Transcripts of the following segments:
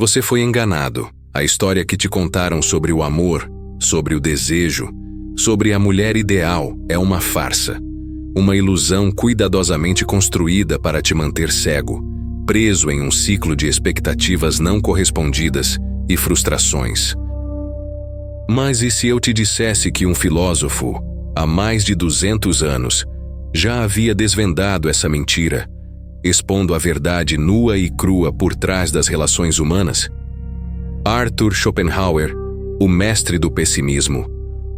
Você foi enganado. A história que te contaram sobre o amor, sobre o desejo, sobre a mulher ideal é uma farsa. Uma ilusão cuidadosamente construída para te manter cego, preso em um ciclo de expectativas não correspondidas e frustrações. Mas e se eu te dissesse que um filósofo, há mais de 200 anos, já havia desvendado essa mentira, expondo a verdade nua e crua por trás das relações humanas? Arthur Schopenhauer, o mestre do pessimismo,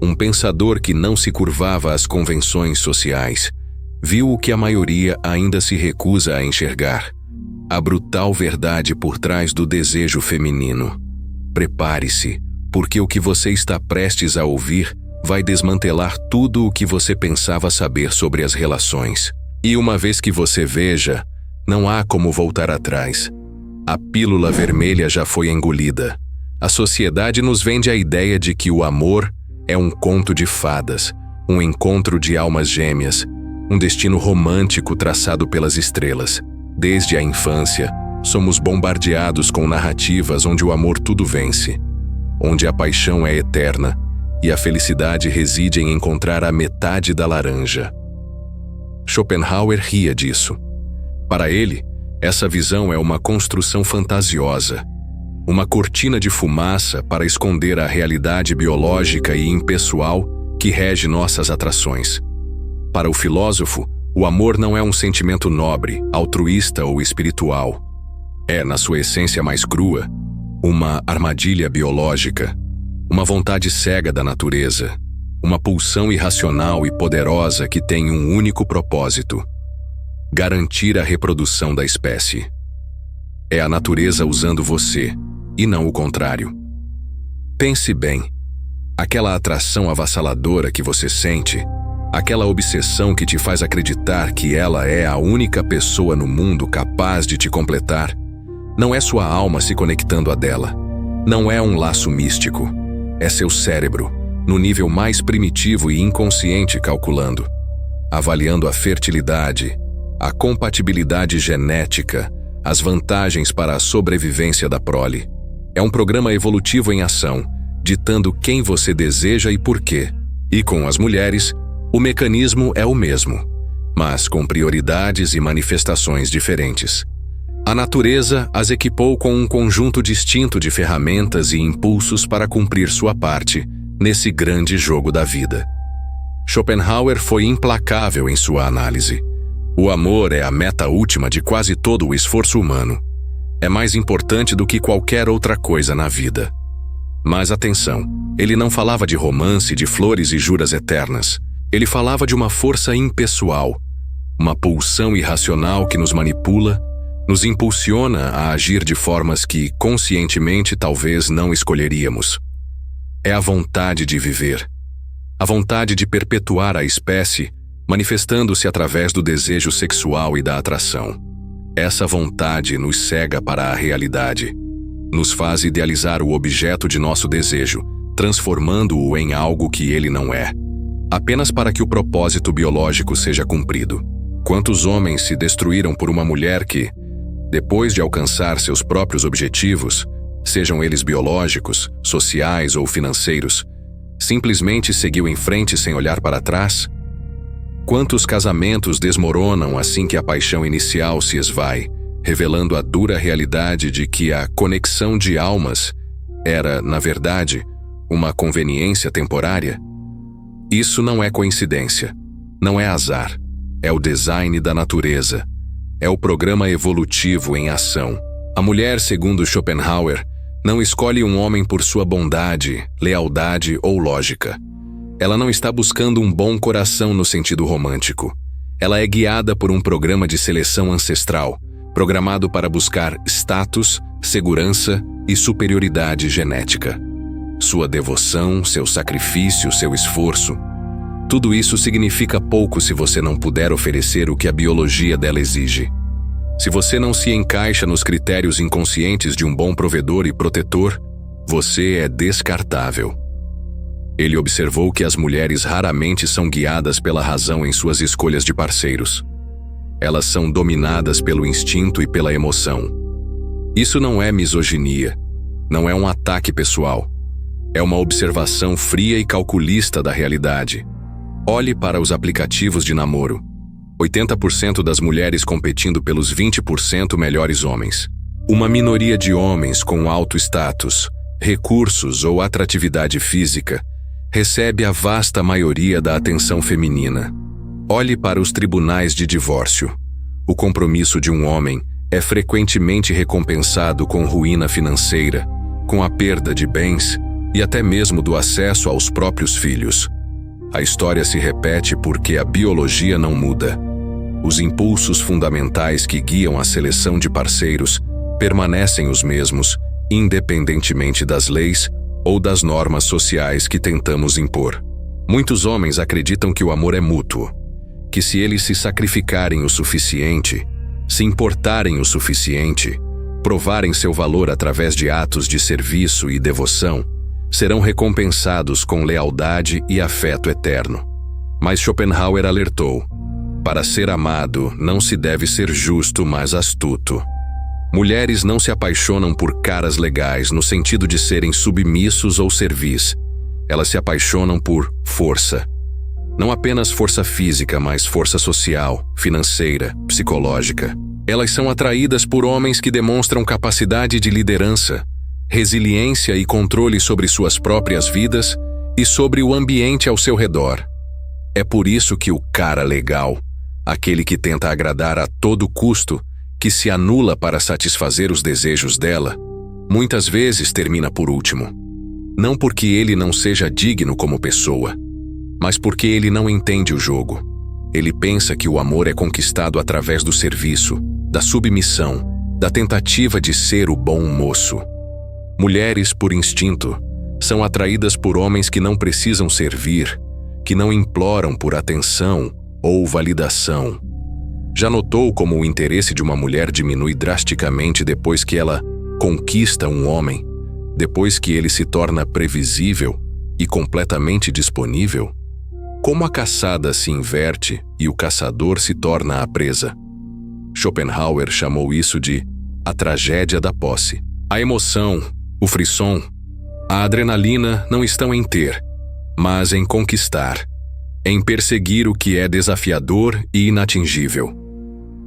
um pensador que não se curvava às convenções sociais, viu o que a maioria ainda se recusa a enxergar: a brutal verdade por trás do desejo feminino. Prepare-se, porque o que você está prestes a ouvir vai desmantelar tudo o que você pensava saber sobre as relações. E uma vez que você veja, não há como voltar atrás. A pílula vermelha já foi engolida. A sociedade nos vende a ideia de que o amor é um conto de fadas, um encontro de almas gêmeas, um destino romântico traçado pelas estrelas. Desde a infância, somos bombardeados com narrativas onde o amor tudo vence, onde a paixão é eterna e a felicidade reside em encontrar a metade da laranja. Schopenhauer ria disso. Para ele, essa visão é uma construção fantasiosa, uma cortina de fumaça para esconder a realidade biológica e impessoal que rege nossas atrações. Para o filósofo, o amor não é um sentimento nobre, altruísta ou espiritual. É, na sua essência mais crua, uma armadilha biológica, uma vontade cega da natureza, uma pulsão irracional e poderosa que tem um único propósito: garantir a reprodução da espécie. É a natureza usando você, e não o contrário. Pense bem, aquela atração avassaladora que você sente, aquela obsessão que te faz acreditar que ela é a única pessoa no mundo capaz de te completar, não é sua alma se conectando a dela. Não é um laço místico. É seu cérebro, no nível mais primitivo e inconsciente, calculando, avaliando a fertilidade, a compatibilidade genética, as vantagens para a sobrevivência da prole. É um programa evolutivo em ação, ditando quem você deseja e por quê. E com as mulheres, o mecanismo é o mesmo, mas com prioridades e manifestações diferentes. A natureza as equipou com um conjunto distinto de ferramentas e impulsos para cumprir sua parte nesse grande jogo da vida. Schopenhauer foi implacável em sua análise. O amor é a meta última de quase todo o esforço humano. É mais importante do que qualquer outra coisa na vida. Mas atenção, ele não falava de romance, de flores e juras eternas. Ele falava de uma força impessoal, uma pulsão irracional que nos manipula, nos impulsiona a agir de formas que, conscientemente, talvez não escolheríamos. É a vontade de viver, a vontade de perpetuar a espécie, manifestando-se através do desejo sexual e da atração. Essa vontade nos cega para a realidade, nos faz idealizar o objeto de nosso desejo, transformando-o em algo que ele não é, apenas para que o propósito biológico seja cumprido. Quantos homens se destruíram por uma mulher que, depois de alcançar seus próprios objetivos, sejam eles biológicos, sociais ou financeiros, simplesmente seguiu em frente sem olhar para trás? Quantos casamentos desmoronam assim que a paixão inicial se esvai, revelando a dura realidade de que a conexão de almas era, na verdade, uma conveniência temporária? Isso não é coincidência, não é azar, é o design da natureza, é o programa evolutivo em ação. A mulher, segundo Schopenhauer, não escolhe um homem por sua bondade, lealdade ou lógica. Ela não está buscando um bom coração no sentido romântico. Ela é guiada por um programa de seleção ancestral, programado para buscar status, segurança e superioridade genética. Sua devoção, seu sacrifício, seu esforço, tudo isso significa pouco se você não puder oferecer o que a biologia dela exige. Se você não se encaixa nos critérios inconscientes de um bom provedor e protetor, você é descartável. Ele observou que as mulheres raramente são guiadas pela razão em suas escolhas de parceiros. Elas são dominadas pelo instinto e pela emoção. Isso não é misoginia, não é um ataque pessoal. É uma observação fria e calculista da realidade. Olhe para os aplicativos de namoro. 80% das mulheres competindo pelos 20% melhores homens. Uma minoria de homens com alto status, recursos ou atratividade física recebe a vasta maioria da atenção feminina. Olhe para os tribunais de divórcio. O compromisso de um homem é frequentemente recompensado com ruína financeira, com a perda de bens e até mesmo do acesso aos próprios filhos. A história se repete porque a biologia não muda. Os impulsos fundamentais que guiam a seleção de parceiros permanecem os mesmos, independentemente das leis ou das normas sociais que tentamos impor. Muitos homens acreditam que o amor é mútuo, que se eles se sacrificarem o suficiente, se importarem o suficiente, provarem seu valor através de atos de serviço e devoção, serão recompensados com lealdade e afeto eterno. Mas Schopenhauer alertou: para ser amado, não se deve ser justo, mas astuto. Mulheres não se apaixonam por caras legais no sentido de serem submissos ou servis. Elas se apaixonam por força. Não apenas força física, mas força social, financeira, psicológica. Elas são atraídas por homens que demonstram capacidade de liderança, resiliência e controle sobre suas próprias vidas e sobre o ambiente ao seu redor. É por isso que o cara legal, aquele que tenta agradar a todo custo, que se anula para satisfazer os desejos dela, muitas vezes termina por último. Não porque ele não seja digno como pessoa, mas porque ele não entende o jogo. Ele pensa que o amor é conquistado através do serviço, da submissão, da tentativa de ser o bom moço. Mulheres, por instinto, são atraídas por homens que não precisam servir, que não imploram por atenção ou validação. Já notou como o interesse de uma mulher diminui drasticamente depois que ela conquista um homem, depois que ele se torna previsível e completamente disponível? Como a caçada se inverte e o caçador se torna a presa. Schopenhauer chamou isso de a tragédia da posse. A emoção, o frisson, a adrenalina não estão em ter, mas em conquistar, em perseguir o que é desafiador e inatingível.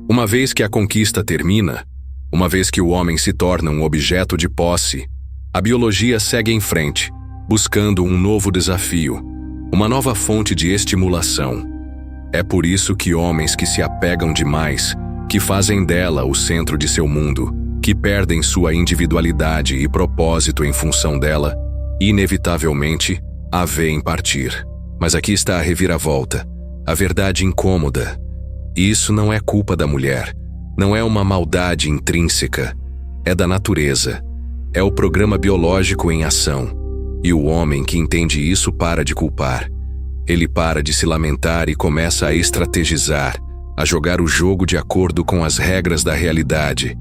Uma vez que a conquista termina, uma vez que o homem se torna um objeto de posse, a biologia segue em frente, buscando um novo desafio, uma nova fonte de estimulação. É por isso que homens que se apegam demais, que fazem dela o centro de seu mundo, que perdem sua individualidade e propósito em função dela, inevitavelmente a veem partir. Mas aqui está a reviravolta, a verdade incômoda. Isso não é culpa da mulher, não é uma maldade intrínseca, é da natureza, é o programa biológico em ação. E o homem que entende isso para de culpar. Ele para de se lamentar e começa a estrategizar, a jogar o jogo de acordo com as regras da realidade,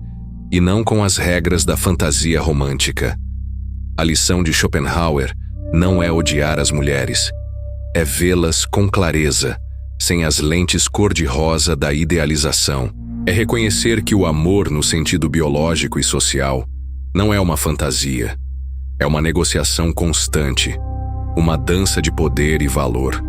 e não com as regras da fantasia romântica. A lição de Schopenhauer não é odiar as mulheres, é vê-las com clareza, sem as lentes cor-de-rosa da idealização. É reconhecer que o amor no sentido biológico e social não é uma fantasia. É uma negociação constante, uma dança de poder e valor.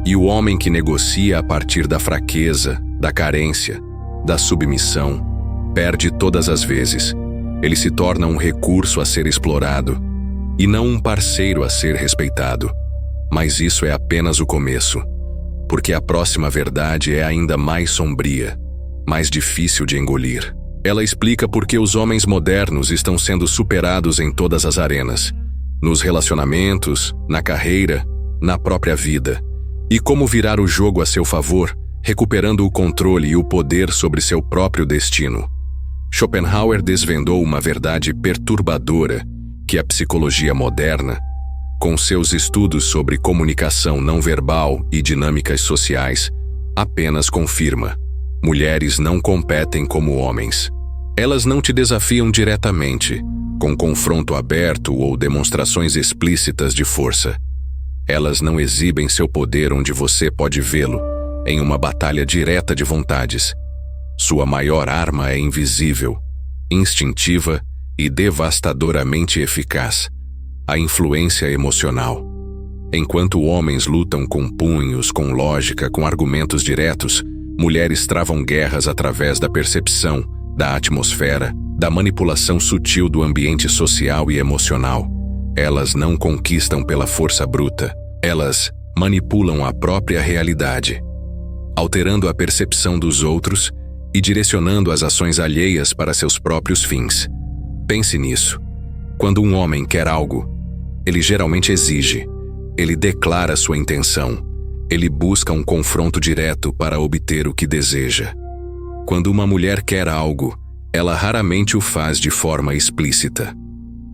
E o homem que negocia a partir da fraqueza, da carência, da submissão, perde todas as vezes. Ele se torna um recurso a ser explorado, e não um parceiro a ser respeitado. Mas isso é apenas o começo, porque a próxima verdade é ainda mais sombria, mais difícil de engolir. Ela explica por que os homens modernos estão sendo superados em todas as arenas, nos relacionamentos, na carreira, na própria vida, e como virar o jogo a seu favor, recuperando o controle e o poder sobre seu próprio destino. Schopenhauer desvendou uma verdade perturbadora que a psicologia moderna, com seus estudos sobre comunicação não verbal e dinâmicas sociais, apenas confirma. Mulheres não competem como homens. Elas não te desafiam diretamente, com confronto aberto ou demonstrações explícitas de força. Elas não exibem seu poder onde você pode vê-lo, em uma batalha direta de vontades. Sua maior arma é invisível. instintiva e devastadoramente eficaz: a influência emocional. Enquanto homens lutam com punhos, com lógica, com argumentos diretos, mulheres travam guerras através da percepção, da atmosfera, da manipulação sutil do ambiente social e emocional. Elas não conquistam pela força bruta, elas manipulam a própria realidade, alterando a percepção dos outros e direcionando as ações alheias para seus próprios fins. Pense nisso. Quando um homem quer algo, ele geralmente exige, ele declara sua intenção, ele busca um confronto direto para obter o que deseja. Quando uma mulher quer algo, ela raramente o faz de forma explícita.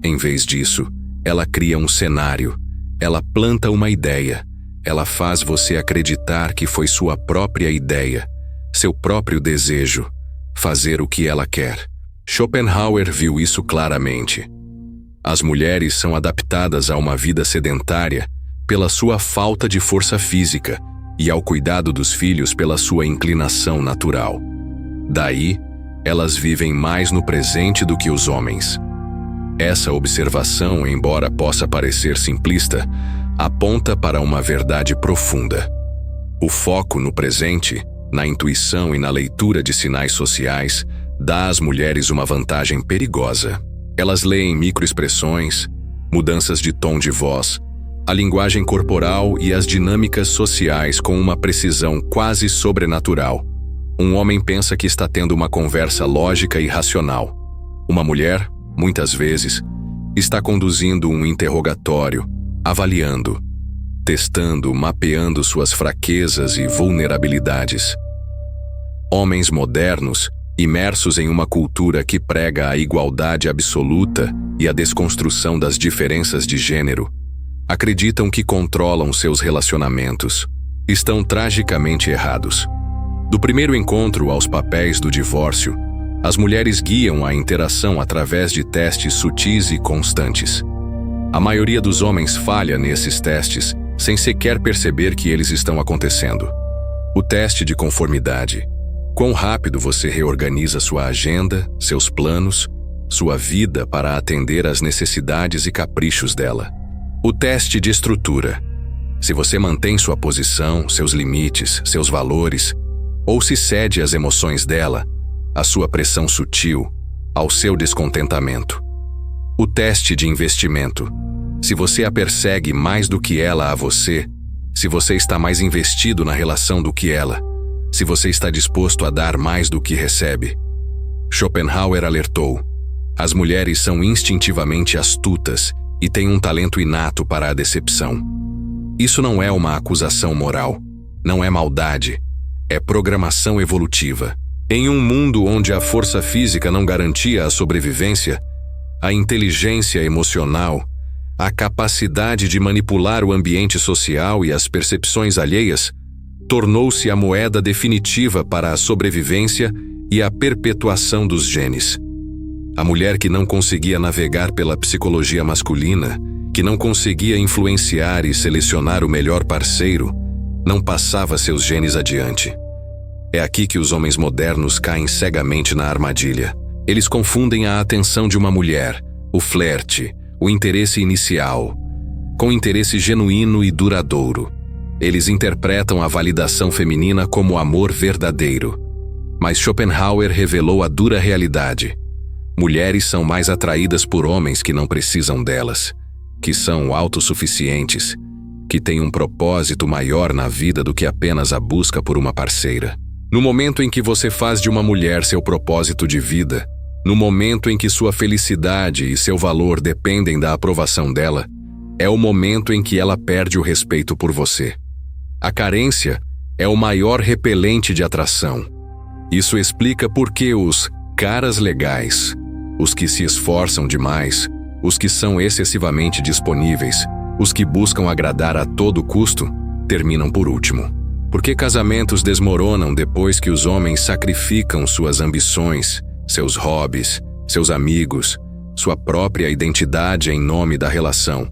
Em vez disso, ela cria um cenário, ela planta uma ideia, ela faz você acreditar que foi sua própria ideia, seu próprio desejo, fazer o que ela quer. Schopenhauer viu isso claramente. As mulheres são adaptadas a uma vida sedentária pela sua falta de força física e ao cuidado dos filhos pela sua inclinação natural. Daí, elas vivem mais no presente do que os homens. Essa observação, embora possa parecer simplista, aponta para uma verdade profunda. O foco no presente, na intuição e na leitura de sinais sociais, dá às mulheres uma vantagem perigosa. Elas leem microexpressões, mudanças de tom de voz, a linguagem corporal e as dinâmicas sociais com uma precisão quase sobrenatural. Um homem pensa que está tendo uma conversa lógica e racional. Uma mulher, muitas vezes, está conduzindo um interrogatório, avaliando, testando, mapeando suas fraquezas e vulnerabilidades. Homens modernos, imersos em uma cultura que prega a igualdade absoluta e a desconstrução das diferenças de gênero, acreditam que controlam seus relacionamentos. Estão tragicamente errados. Do primeiro encontro aos papéis do divórcio, as mulheres guiam a interação através de testes sutis e constantes. A maioria dos homens falha nesses testes sem sequer perceber que eles estão acontecendo. O teste de conformidade. Quão rápido você reorganiza sua agenda, seus planos, sua vida para atender às necessidades e caprichos dela. O teste de estrutura. Se você mantém sua posição, seus limites, seus valores, ou se cede às emoções dela, à sua pressão sutil, ao seu descontentamento. O teste de investimento. Se você a persegue mais do que ela a você, se você está mais investido na relação do que ela, se você está disposto a dar mais do que recebe. Schopenhauer alertou: as mulheres são instintivamente astutas e têm um talento inato para a decepção. Isso não é uma acusação moral, não é maldade, é programação evolutiva. Em um mundo onde a força física não garantia a sobrevivência, a inteligência emocional, a capacidade de manipular o ambiente social e as percepções alheias, tornou-se a moeda definitiva para a sobrevivência e a perpetuação dos genes. A mulher que não conseguia navegar pela psicologia masculina, que não conseguia influenciar e selecionar o melhor parceiro, não passava seus genes adiante. É aqui que os homens modernos caem cegamente na armadilha. Eles confundem a atenção de uma mulher, o flerte, o interesse inicial, com interesse genuíno e duradouro. Eles interpretam a validação feminina como amor verdadeiro. Mas Schopenhauer revelou a dura realidade. Mulheres são mais atraídas por homens que não precisam delas, que são autossuficientes, que têm um propósito maior na vida do que apenas a busca por uma parceira. No momento em que você faz de uma mulher seu propósito de vida, no momento em que sua felicidade e seu valor dependem da aprovação dela, é o momento em que ela perde o respeito por você. A carência é o maior repelente de atração. Isso explica por que os caras legais, os que se esforçam demais, os que são excessivamente disponíveis, os que buscam agradar a todo custo, terminam por último. Por que casamentos desmoronam depois que os homens sacrificam suas ambições, seus hobbies, seus amigos, sua própria identidade em nome da relação?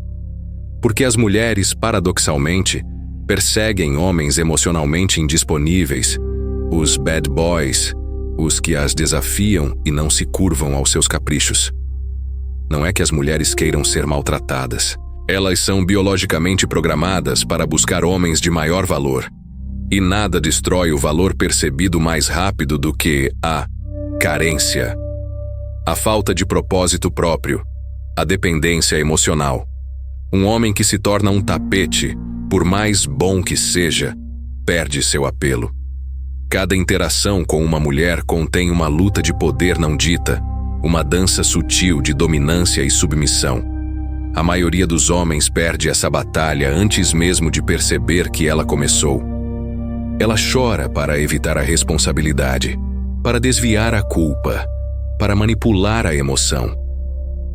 Porque as mulheres, paradoxalmente, perseguem homens emocionalmente indisponíveis, os bad boys, os que as desafiam e não se curvam aos seus caprichos. Não é que as mulheres queiram ser maltratadas. Elas são biologicamente programadas para buscar homens de maior valor. E nada destrói o valor percebido mais rápido do que a carência, a falta de propósito próprio, a dependência emocional. Um homem que se torna um tapete, por mais bom que seja, perde seu apelo. Cada interação com uma mulher contém uma luta de poder não dita, uma dança sutil de dominância e submissão. A maioria dos homens perde essa batalha antes mesmo de perceber que ela começou. Ela chora para evitar a responsabilidade, para desviar a culpa, para manipular a emoção.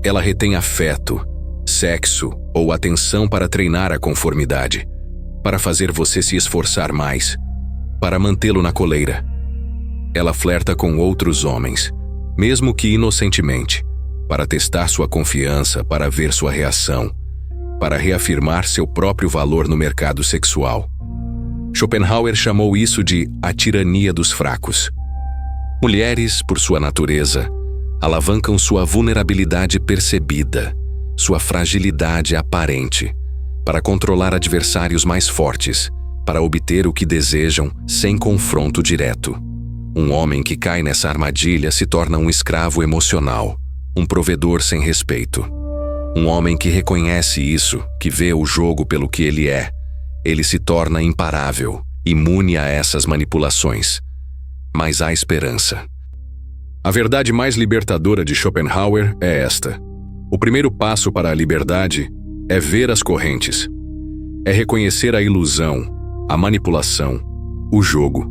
Ela retém afeto, sexo ou atenção para treinar a conformidade, para fazer você se esforçar mais, para mantê-lo na coleira. Ela flerta com outros homens, mesmo que inocentemente, para testar sua confiança, para ver sua reação, para reafirmar seu próprio valor no mercado sexual. Schopenhauer chamou isso de a tirania dos fracos. Mulheres, por sua natureza, alavancam sua vulnerabilidade percebida, sua fragilidade aparente, para controlar adversários mais fortes, para obter o que desejam sem confronto direto. Um homem que cai nessa armadilha se torna um escravo emocional, um provedor sem respeito. Um homem que reconhece isso, que vê o jogo pelo que ele é, ele se torna imparável, imune a essas manipulações. Mas há esperança. A verdade mais libertadora de Schopenhauer é esta: o primeiro passo para a liberdade é ver as correntes. É reconhecer a ilusão, a manipulação, o jogo.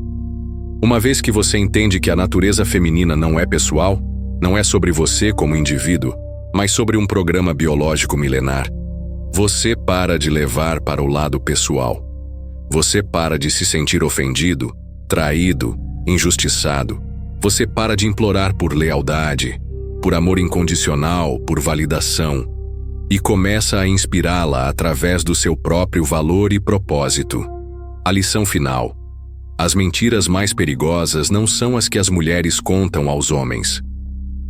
Uma vez que você entende que a natureza feminina não é pessoal, não é sobre você como indivíduo, mas sobre um programa biológico milenar, você para de levar para o lado pessoal. Você para de se sentir ofendido, traído, injustiçado. Você para de implorar por lealdade, por amor incondicional, por validação, e começa a inspirá-la através do seu próprio valor e propósito. A lição final: as mentiras mais perigosas não são as que as mulheres contam aos homens.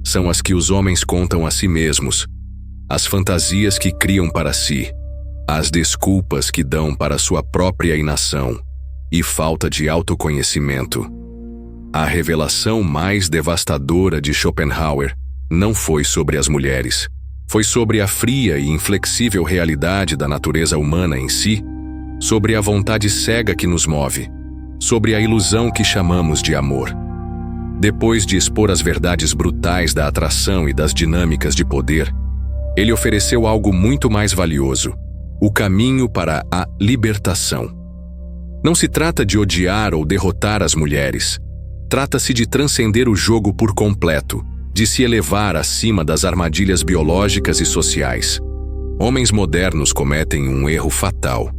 São as que os homens contam a si mesmos, as fantasias que criam para si, as desculpas que dão para sua própria inação e falta de autoconhecimento. A revelação mais devastadora de Schopenhauer não foi sobre as mulheres. Foi sobre a fria e inflexível realidade da natureza humana em si, sobre a vontade cega que nos move, sobre a ilusão que chamamos de amor. Depois de expor as verdades brutais da atração e das dinâmicas de poder, ele ofereceu algo muito mais valioso: o caminho para a libertação. Não se trata de odiar ou derrotar as mulheres. Trata-se de transcender o jogo por completo, de se elevar acima das armadilhas biológicas e sociais. Homens modernos cometem um erro fatal.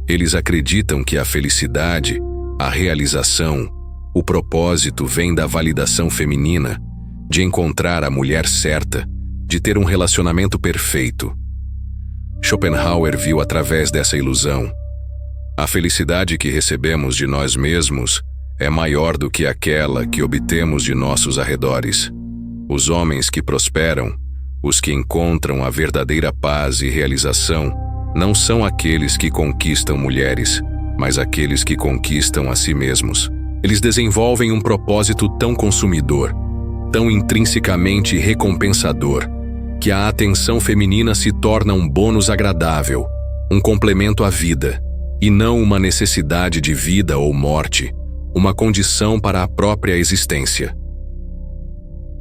Eles acreditam que a felicidade, a realização, o propósito vem da validação feminina, de encontrar a mulher certa, de ter um relacionamento perfeito. Schopenhauer viu através dessa ilusão. A felicidade que recebemos de nós mesmos é maior do que aquela que obtemos de nossos arredores. Os homens que prosperam, os que encontram a verdadeira paz e realização, não são aqueles que conquistam mulheres, mas aqueles que conquistam a si mesmos. Eles desenvolvem um propósito tão consumidor, tão intrinsecamente recompensador, que a atenção feminina se torna um bônus agradável, um complemento à vida, e não uma necessidade de vida ou morte, uma condição para a própria existência.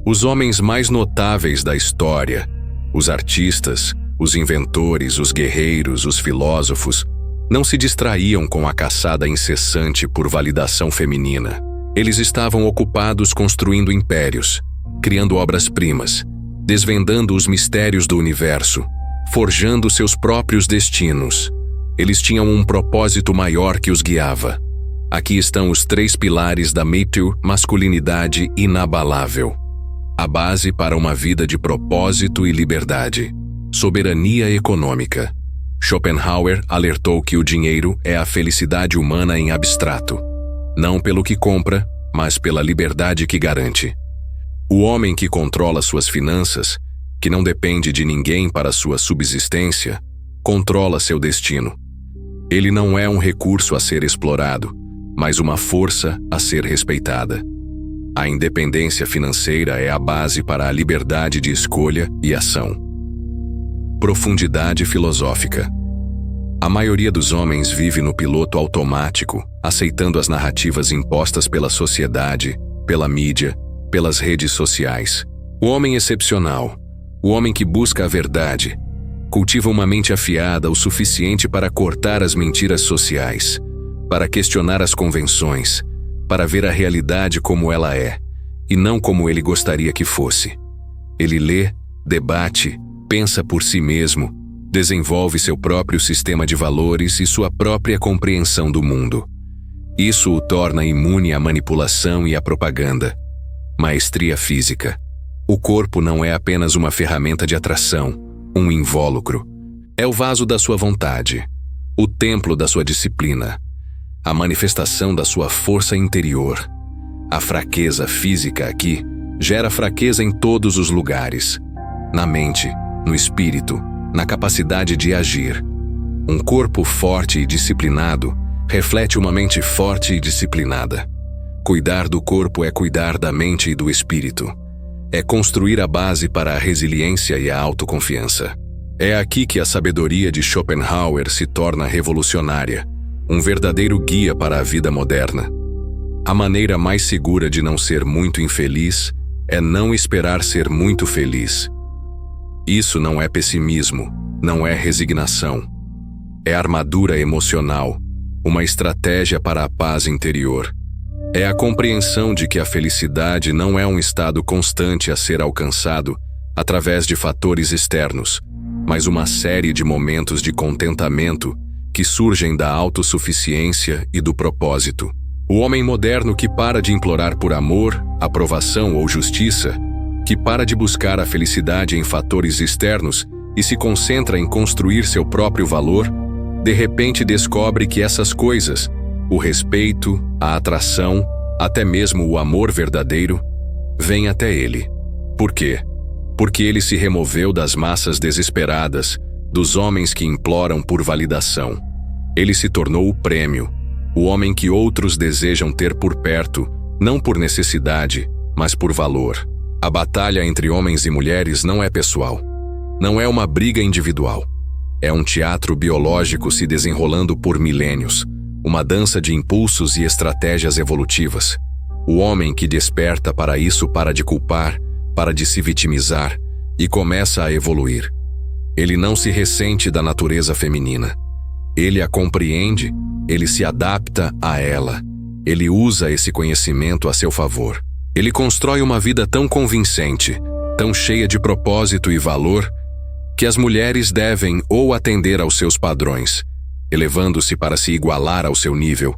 Os homens mais notáveis da história, os artistas, os inventores, os guerreiros, os filósofos, não se distraíam com a caçada incessante por validação feminina. Eles estavam ocupados construindo impérios, criando obras-primas, desvendando os mistérios do universo, forjando seus próprios destinos. Eles tinham um propósito maior que os guiava. Aqui estão os 3 pilares da masculinidade inabalável. A base para uma vida de propósito e liberdade. Soberania econômica. Schopenhauer alertou que o dinheiro é a felicidade humana em abstrato. Não pelo que compra, mas pela liberdade que garante. O homem que controla suas finanças, que não depende de ninguém para sua subsistência, controla seu destino. Ele não é um recurso a ser explorado, mas uma força a ser respeitada. A independência financeira é a base para a liberdade de escolha e ação. Profundidade filosófica. A maioria dos homens vive no piloto automático, aceitando as narrativas impostas pela sociedade, pela mídia, pelas redes sociais. O homem excepcional, o homem que busca a verdade, cultiva uma mente afiada o suficiente para cortar as mentiras sociais, para questionar as convenções, para ver a realidade como ela é, e não como ele gostaria que fosse. Ele lê, debate, pensa por si mesmo, desenvolve seu próprio sistema de valores e sua própria compreensão do mundo. Isso o torna imune à manipulação e à propaganda. Maestria física. O corpo não é apenas uma ferramenta de atração, um invólucro. É o vaso da sua vontade, o templo da sua disciplina, a manifestação da sua força interior. A fraqueza física aqui gera fraqueza em todos os lugares. Na mente, no espírito, na capacidade de agir. Um corpo forte e disciplinado reflete uma mente forte e disciplinada. Cuidar do corpo é cuidar da mente e do espírito. É construir a base para a resiliência e a autoconfiança. É aqui que a sabedoria de Schopenhauer se torna revolucionária, um verdadeiro guia para a vida moderna. A maneira mais segura de não ser muito infeliz é não esperar ser muito feliz. Isso não é pessimismo, não é resignação. É armadura emocional, uma estratégia para a paz interior. É a compreensão de que a felicidade não é um estado constante a ser alcançado através de fatores externos, mas uma série de momentos de contentamento que surgem da autossuficiência e do propósito. O homem moderno que para de implorar por amor, aprovação ou justiça, que para de buscar a felicidade em fatores externos e se concentra em construir seu próprio valor, de repente descobre que essas coisas, o respeito, a atração, até mesmo o amor verdadeiro, vêm até ele. Por quê? Porque ele se removeu das massas desesperadas, dos homens que imploram por validação. Ele se tornou o prêmio, o homem que outros desejam ter por perto, não por necessidade, mas por valor. A batalha entre homens e mulheres não é pessoal. Não é uma briga individual. É um teatro biológico se desenrolando por milênios, uma dança de impulsos e estratégias evolutivas. O homem que desperta para isso para de culpar, para de se vitimizar e começa a evoluir. Ele não se ressente da natureza feminina. Ele a compreende, ele se adapta a ela. Ele usa esse conhecimento a seu favor. Ele constrói uma vida tão convincente, tão cheia de propósito e valor, que as mulheres devem ou atender aos seus padrões, elevando-se para se igualar ao seu nível,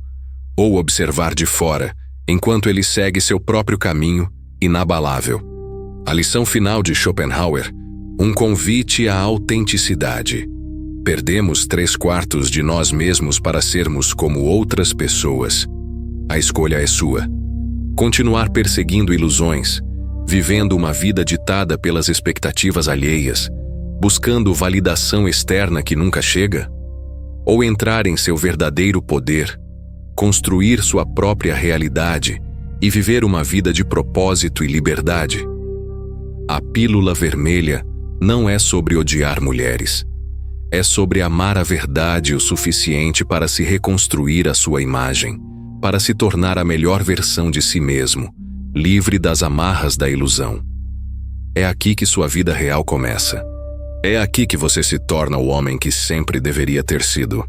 ou observar de fora, enquanto ele segue seu próprio caminho, inabalável. A lição final de Schopenhauer, um convite à autenticidade. Perdemos 3/4 de nós mesmos para sermos como outras pessoas. A escolha é sua. Continuar perseguindo ilusões, vivendo uma vida ditada pelas expectativas alheias, buscando validação externa que nunca chega? Ou entrar em seu verdadeiro poder, construir sua própria realidade e viver uma vida de propósito e liberdade? A pílula vermelha não é sobre odiar mulheres. É sobre amar a verdade o suficiente para se reconstruir a sua imagem, para se tornar a melhor versão de si mesmo, livre das amarras da ilusão. É aqui que sua vida real começa. É aqui que você se torna o homem que sempre deveria ter sido.